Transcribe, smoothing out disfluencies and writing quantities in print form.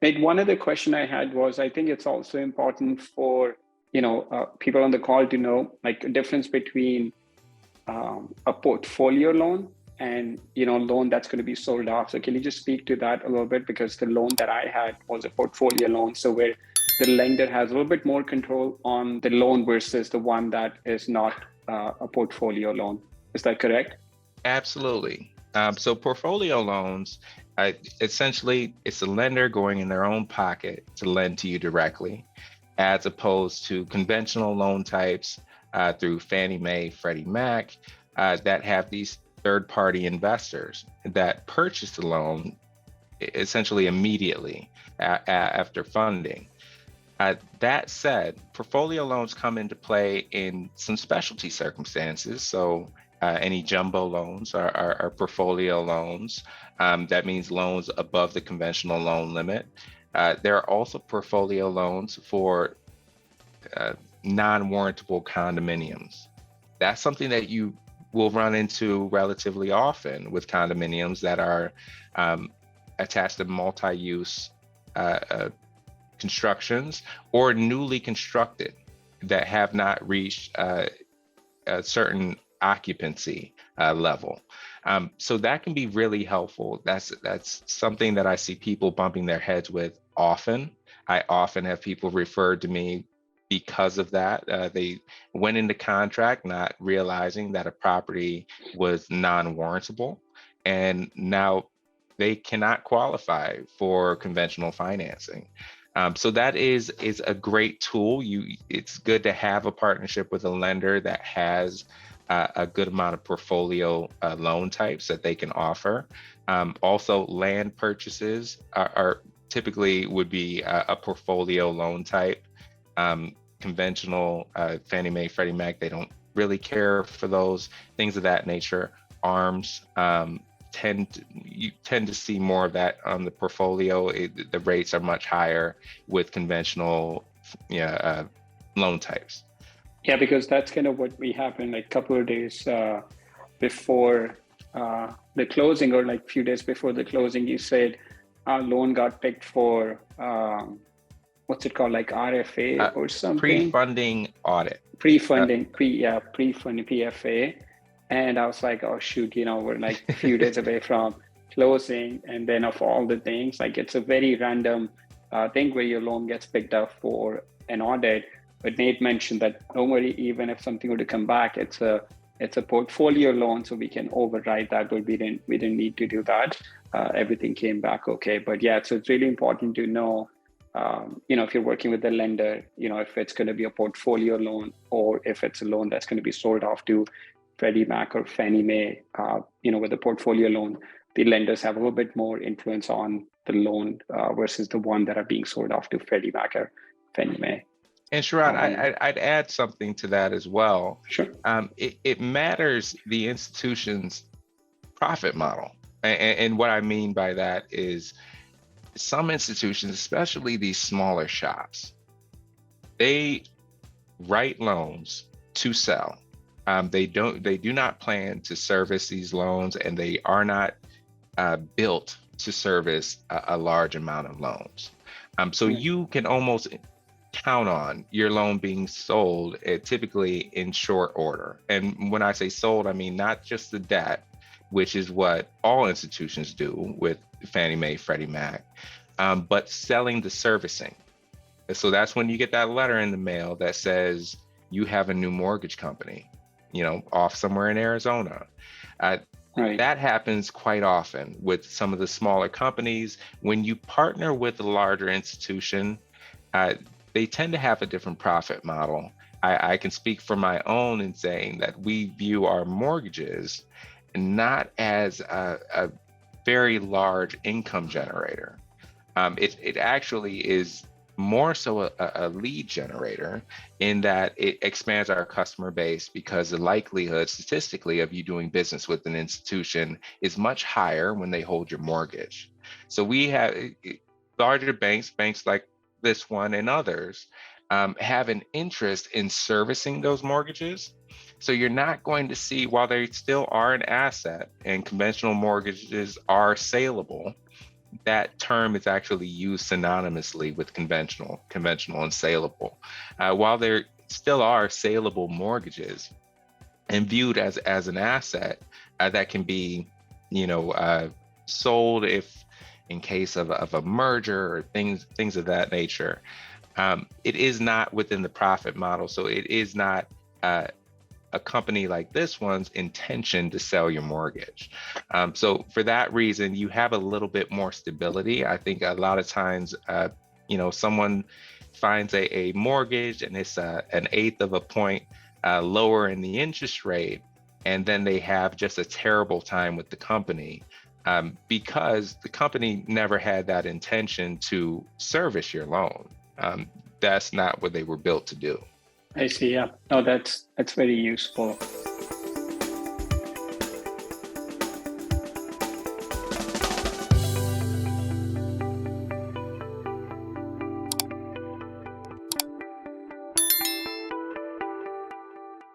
Nate, one other question I had was, I think it's also important for, people on the call to know, like, a difference between a portfolio loan and, loan that's going to be sold off. So can you just speak to that a little bit? Because the loan that I had was a portfolio loan. So where the lender has a little bit more control on the loan versus the one that is not a portfolio loan. Is that correct? Absolutely. So portfolio loans, essentially, it's a lender going in their own pocket to lend to you directly, as opposed to conventional loan types through Fannie Mae, Freddie Mac, that have these third-party investors that purchase the loan essentially immediately after funding. That said, portfolio loans come into play in some specialty circumstances. So any jumbo loans are portfolio loans. That means loans above the conventional loan limit. There are also portfolio loans for non-warrantable condominiums. That's something that you will run into relatively often with condominiums that are attached to multi-use constructions or newly constructed that have not reached a certain occupancy level. So that can be really helpful. That's something that I see people bumping their heads with often. I often have people referred to me because of that. They went into contract not realizing that a property was non-warrantable, and now they cannot qualify for conventional financing. So that is a great tool. It's good to have a partnership with a lender that has a good amount of portfolio loan types that they can offer. Also, land purchases are typically would be a portfolio loan type. Conventional Fannie Mae, Freddie Mac, they don't really care for those things of that nature. ARMs, you tend to see more of that on the portfolio. The rates are much higher with conventional loan types. Yeah, because that's kind of what we happened like a couple of days before the closing, or like a few days before the closing. You said our loan got picked for what's it called, like RFA or something? Pre-funding audit. Pre-funding, pre-funding PFA. And I was like, oh shoot, we're like a few days away from closing. And then of all the things, like it's a very random thing where your loan gets picked up for an audit. But Nate mentioned that don't worry, even if something were to come back, it's a portfolio loan, so we can override that, but we didn't need to do that. Everything came back okay. But yeah, so it's really important to know, if you're working with the lender, if it's going to be a portfolio loan or if it's a loan that's going to be sold off to Freddie Mac or Fannie Mae, with a portfolio loan, the lenders have a little bit more influence on the loan versus the one that are being sold off to Freddie Mac or Fannie Mae. And Sharad, I'd add something to that as well. Sure. It matters the institution's profit model. And what I mean by that is some institutions, especially these smaller shops, they write loans to sell. They do not plan to service these loans, and they are not built to service a large amount of loans. So you can almost count on your loan being sold typically in short order. And when I say sold, I mean not just the debt, which is what all institutions do with Fannie Mae, Freddie Mac, but selling the servicing. So that's when you get that letter in the mail that says you have a new mortgage company, off somewhere in Arizona. Right. That happens quite often with some of the smaller companies. When you partner with a larger institution, they tend to have a different profit model. I can speak for my own in saying that we view our mortgages not as a very large income generator. It actually is more so a lead generator in that it expands our customer base, because the likelihood statistically of you doing business with an institution is much higher when they hold your mortgage. So we have larger banks like this one and others have an interest in servicing those mortgages. So you're not going to see, while they still are an asset and conventional mortgages are saleable, that term is actually used synonymously with conventional and saleable. While there still are saleable mortgages and viewed as an asset that can be, sold if in case of a merger or things of that nature. It is not within the profit model, so it is not a company like this one's intention to sell your mortgage. So for that reason, you have a little bit more stability. I think a lot of times, someone finds a mortgage and it's an eighth of a point lower in the interest rate, and then they have just a terrible time with the company because the company never had that intention to service your loan. That's not what they were built to do. I see. Yeah. No, that's very useful.